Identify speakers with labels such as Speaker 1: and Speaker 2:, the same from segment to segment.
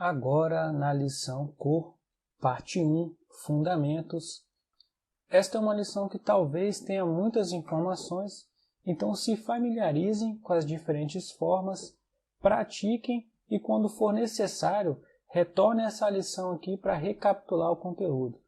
Speaker 1: Agora na lição Cor, parte 1, Fundamentos. Esta é uma lição que talvez tenha muitas informações, então se familiarizem com as diferentes formas, pratiquem e quando for necessário, retornem essa lição aqui para recapitular o conteúdo.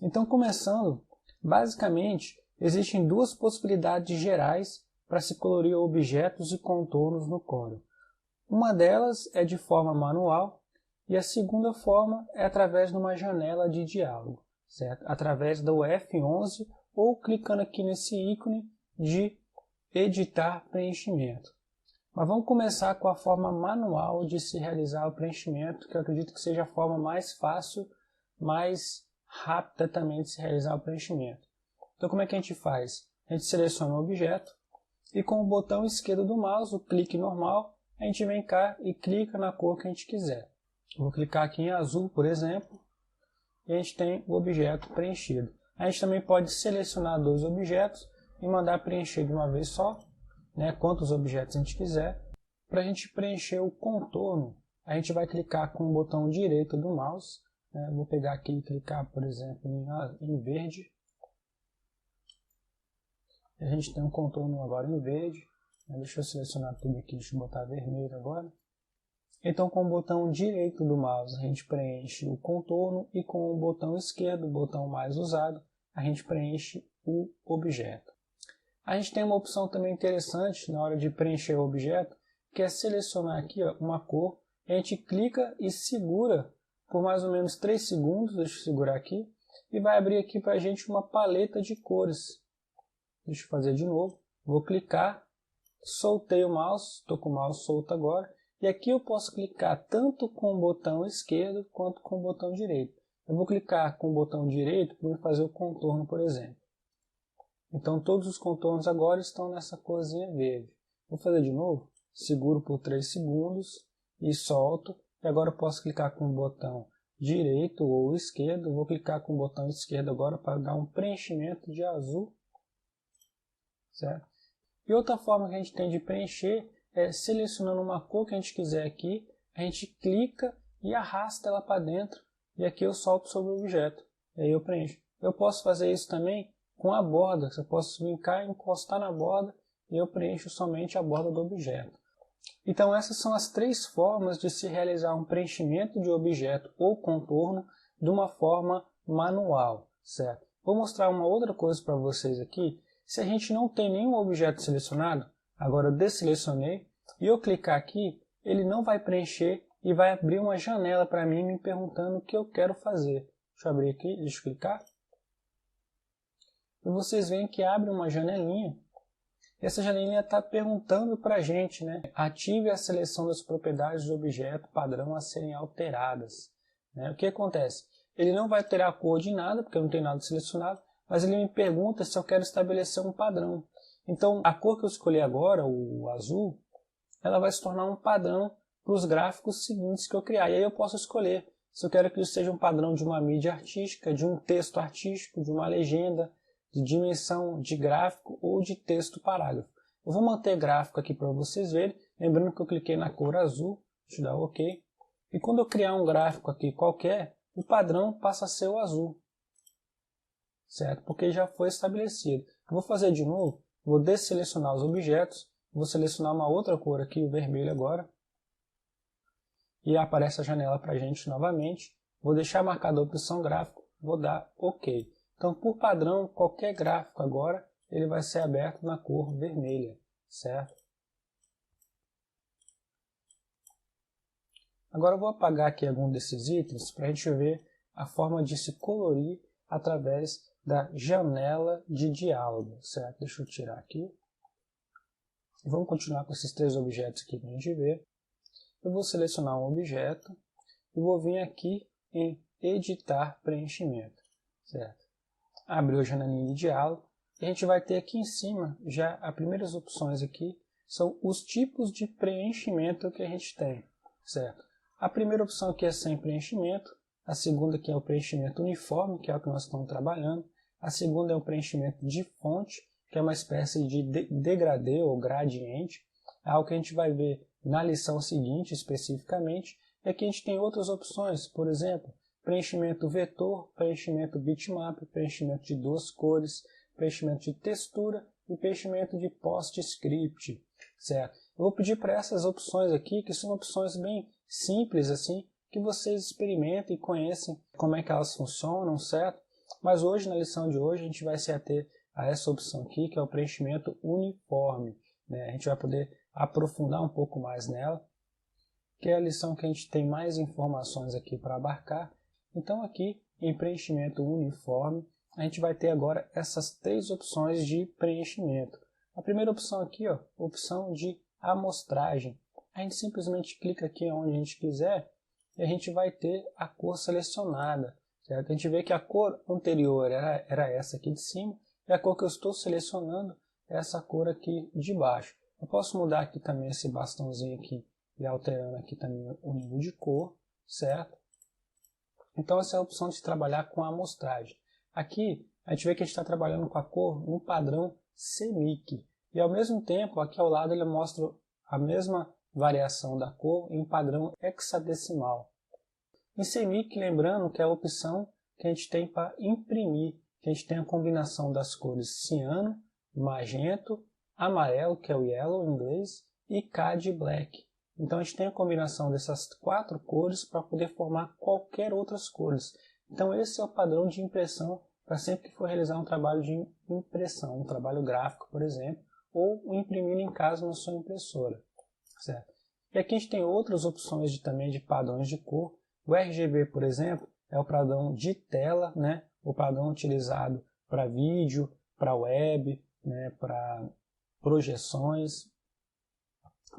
Speaker 1: Então começando, basicamente existem duas possibilidades gerais para se colorir objetos e contornos no Corel. Uma delas é de forma manual, e a segunda forma é através de uma janela de diálogo, certo? Através do F11 ou clicando aqui nesse ícone de editar preenchimento. Mas vamos começar com a forma manual de se realizar o preenchimento, que eu acredito que seja a forma mais fácil, mais rápida também de se realizar o preenchimento. Então como é que a gente faz? A gente seleciona o objeto e com o botão esquerdo do mouse, o clique normal, a gente vem cá e clica na cor que a gente quiser. Vou clicar aqui em azul, por exemplo, e a gente tem o objeto preenchido. A gente também pode selecionar dois objetos e mandar preencher de uma vez só, né, quantos objetos a gente quiser. Para a gente preencher o contorno, a gente vai clicar com o botão direito do mouse. Né, vou pegar aqui e clicar, por exemplo, em verde. A gente tem um contorno agora em verde. Deixa eu selecionar tudo aqui, deixa eu botar vermelho agora. Então, com o botão direito do mouse, a gente preenche o contorno e com o botão esquerdo, o botão mais usado, a gente preenche o objeto. A gente tem uma opção também interessante na hora de preencher o objeto, que é selecionar aqui uma cor, a gente clica e segura por mais ou menos 3 segundos, deixa eu segurar aqui, e vai abrir aqui para a gente uma paleta de cores. Deixa eu fazer de novo, vou clicar, soltei o mouse, estou com o mouse solto agora, e aqui eu posso clicar tanto com o botão esquerdo quanto com o botão direito. Eu vou clicar com o botão direito para fazer o contorno, por exemplo. Então todos os contornos agora estão nessa corzinha verde. Vou fazer de novo, seguro por 3 segundos e solto. E agora eu posso clicar com o botão direito ou esquerdo. Vou clicar com o botão esquerdo agora para dar um preenchimento de azul. Certo? E outra forma que a gente tem de preencher é selecionando uma cor que a gente quiser aqui, a gente clica e arrasta ela para dentro e aqui eu solto sobre o objeto. E aí eu preencho. Eu posso fazer isso também com a borda. Eu posso vir cá e encostar na borda e eu preencho somente a borda do objeto. Então essas são as 3 formas de se realizar um preenchimento de objeto ou contorno de uma forma manual, certo? Vou mostrar uma outra coisa para vocês aqui. Se a gente não tem nenhum objeto selecionado, agora eu desselecionei, e eu clicar aqui, ele não vai preencher e vai abrir uma janela para mim me perguntando o que eu quero fazer. Deixa eu abrir aqui, deixa eu clicar. E vocês veem que abre uma janelinha. Essa janelinha está perguntando para a gente, né? Ative a seleção das propriedades do objeto padrão a serem alteradas. Né? O que acontece? Ele não vai alterar a cor de nada, porque eu não tenho nada selecionado, mas ele me pergunta se eu quero estabelecer um padrão. Então, a cor que eu escolhi agora, o azul, ela vai se tornar um padrão para os gráficos seguintes que eu criar. E aí eu posso escolher se eu quero que isso seja um padrão de uma mídia artística, de um texto artístico, de uma legenda, de dimensão de gráfico ou de texto parágrafo. Eu vou manter gráfico aqui para vocês verem, lembrando que eu cliquei na cor azul, deixa eu dar OK. E quando eu criar um gráfico aqui qualquer, o padrão passa a ser o azul. Certo? Porque já foi estabelecido. Eu vou fazer de novo, vou desselecionar os objetos, vou selecionar uma outra cor aqui, o vermelho agora, e aparece a janela para a gente novamente. Vou deixar marcada a opção gráfico, vou dar OK. Então, por padrão, qualquer gráfico agora, ele vai ser aberto na cor vermelha, certo? Agora eu vou apagar aqui algum desses itens para a gente ver a forma de se colorir através da janela de diálogo, certo? Deixa eu tirar aqui. Vamos continuar com esses 3 objetos aqui para a gente ver. Eu vou selecionar um objeto e vou vir aqui em editar preenchimento, certo? Abriu a janelinha de diálogo e a gente vai ter aqui em cima já as primeiras opções aqui são os tipos de preenchimento que a gente tem, certo? A primeira opção aqui é sem preenchimento, a segunda aqui é o preenchimento uniforme, que é o que nós estamos trabalhando, a segunda é o preenchimento de fonte, que é uma espécie de degradê ou gradiente, algo que a gente vai ver na lição seguinte especificamente, E aqui a gente tem outras opções, por exemplo, preenchimento vetor, preenchimento bitmap, preenchimento de 2 cores, preenchimento de textura e preenchimento de PostScript, certo? Eu vou pedir para essas opções aqui, que são opções bem simples assim, que vocês experimentem e conhecem como é que elas funcionam, certo? Mas hoje, na lição de hoje, a gente vai se ater a essa opção aqui, que é o preenchimento uniforme, né? A gente vai poder aprofundar um pouco mais nela, que é a lição que a gente tem mais informações aqui para abarcar. Então aqui, em preenchimento uniforme, a gente vai ter agora essas 3 opções de preenchimento. A primeira opção aqui, ó, opção de amostragem. A gente simplesmente clica aqui onde a gente quiser e a gente vai ter a cor selecionada, certo? A gente vê que a cor anterior era essa aqui de cima e a cor que eu estou selecionando é essa cor aqui de baixo. Eu posso mudar aqui também esse bastãozinho aqui e alterando aqui também o nível de cor, certo? Então essa é a opção de trabalhar com a amostragem. Aqui a gente vê que a gente está trabalhando com a cor no padrão CMYK. E ao mesmo tempo, aqui ao lado ele mostra a mesma variação da cor em padrão hexadecimal. Em CMYK, lembrando que é a opção que a gente tem para imprimir, que a gente tem a combinação das cores ciano, magento, amarelo, que é o yellow em inglês, e cad black. Então a gente tem a combinação dessas 4 cores para poder formar qualquer outras cores. Então esse é o padrão de impressão para sempre que for realizar um trabalho de impressão, um trabalho gráfico, por exemplo, ou imprimir em casa na sua impressora, certo? E aqui a gente tem outras opções também de padrões de cor. O RGB, por exemplo, é o padrão de tela, né? O padrão utilizado para vídeo, para web, né? Para projeções,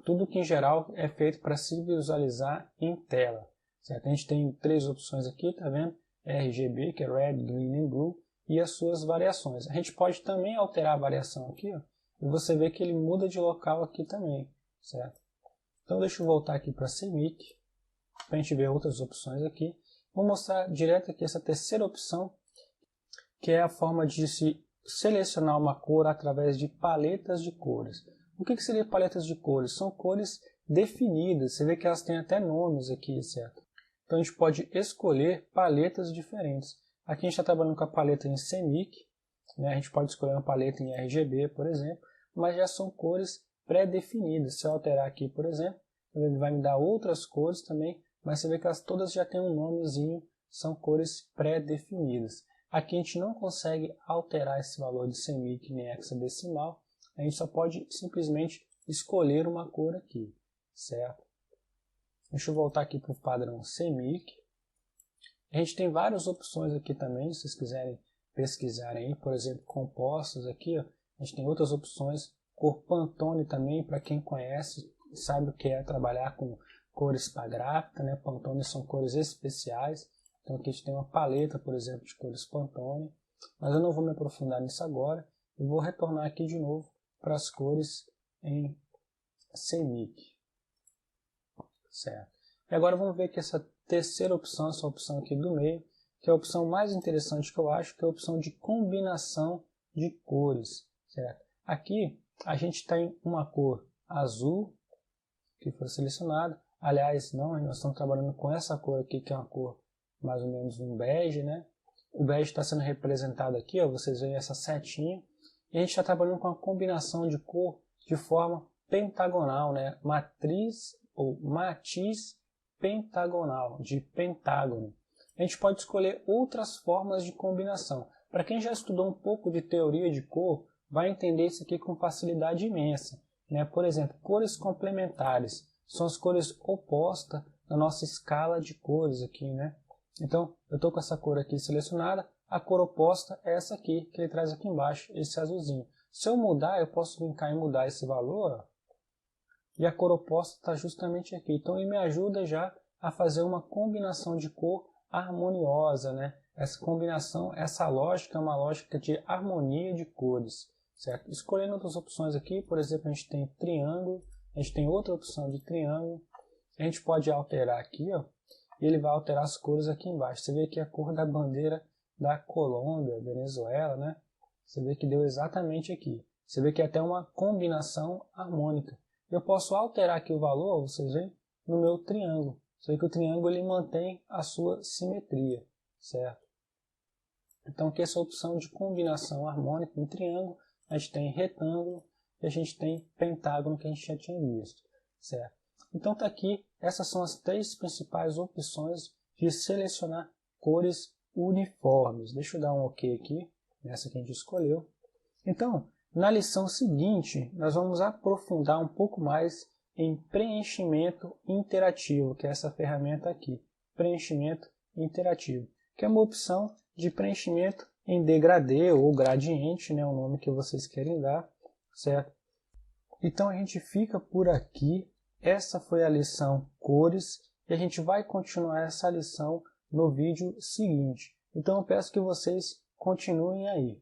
Speaker 1: tudo que em geral é feito para se visualizar em tela, certo? A gente tem 3 opções aqui, tá vendo? RGB, que é Red, Green e Blue, e as suas variações. A gente pode também alterar a variação aqui, ó, e você vê que ele muda de local aqui também, certo? Então deixa eu voltar aqui para CMYK, para a gente ver outras opções aqui. Vou mostrar direto aqui essa terceira opção, que é a forma de se selecionar uma cor através de paletas de cores. O que seria paletas de cores? São cores definidas, você vê que elas têm até nomes aqui, certo? Então a gente pode escolher paletas diferentes. Aqui a gente está trabalhando com a paleta em CMYK, né? A gente pode escolher uma paleta em RGB, por exemplo, mas já são cores pré-definidas. Se eu alterar aqui, por exemplo, ele vai me dar outras cores também, mas você vê que elas todas já têm um nomezinho, são cores pré-definidas. Aqui a gente não consegue alterar esse valor de CMYK nem hexadecimal, a gente só pode simplesmente escolher uma cor aqui, certo? Deixa eu voltar aqui para o padrão CMYK. A gente tem várias opções aqui também, se vocês quiserem pesquisarem aí, por exemplo, compostos aqui, ó, a gente tem outras opções, cor Pantone também, para quem conhece, sabe o que é trabalhar com cores para gráfica, né? Pantone são cores especiais, então aqui a gente tem uma paleta, por exemplo, de cores Pantone, mas eu não vou me aprofundar nisso agora, eu vou retornar aqui de novo para as cores em CMYK, certo? E agora vamos ver que essa terceira opção, essa opção aqui do meio, que é a opção mais interessante que eu acho, que é a opção de combinação de cores, certo? Aqui a gente tem uma cor azul, que foi selecionada. Aliás, não, nós estamos trabalhando com essa cor aqui, que é uma cor mais ou menos um bege, né? O bege está sendo representado aqui, ó, vocês veem essa setinha. E a gente está trabalhando com a combinação de cor de forma pentagonal, né? Matriz ou matiz pentagonal, de pentágono. A gente pode escolher outras formas de combinação. Para quem já estudou um pouco de teoria de cor, vai entender isso aqui com facilidade imensa, né? Por exemplo, cores complementares são as cores opostas na nossa escala de cores aqui, né? Então, eu estou com essa cor aqui selecionada, a cor oposta é essa aqui, que ele traz aqui embaixo, esse azulzinho. Se eu mudar, eu posso clicar em mudar esse valor, ó, e a cor oposta está justamente aqui. Então ele me ajuda já a fazer uma combinação de cor harmoniosa, né? Essa combinação, essa lógica é uma lógica de harmonia de cores, certo? Escolhendo outras opções aqui, por exemplo, a gente tem triângulo, a gente tem outra opção de triângulo, a gente pode alterar aqui, ó, e ele vai alterar as cores aqui embaixo. Você vê que a cor da bandeira da Colômbia, Venezuela, né? Você vê que deu exatamente aqui. Você vê que é até uma combinação harmônica. Eu posso alterar aqui o valor, vocês veem, no meu triângulo. Você vê que o triângulo ele mantém a sua simetria, certo? Então aqui essa opção de combinação harmônica em triângulo, a gente tem retângulo e a gente tem pentágono que a gente já tinha visto, certo? Então tá aqui, essas são as 3 principais opções de selecionar cores uniformes. Deixa eu dar um OK aqui, nessa que a gente escolheu. Então, na lição seguinte, nós vamos aprofundar um pouco mais em preenchimento interativo, que é essa ferramenta aqui, preenchimento interativo, que é uma opção de preenchimento em degradê ou gradiente, né, o nome que vocês querem dar, certo? Então a gente fica por aqui. Essa foi a lição cores e a gente vai continuar essa lição no vídeo seguinte. Então eu peço que vocês continuem aí.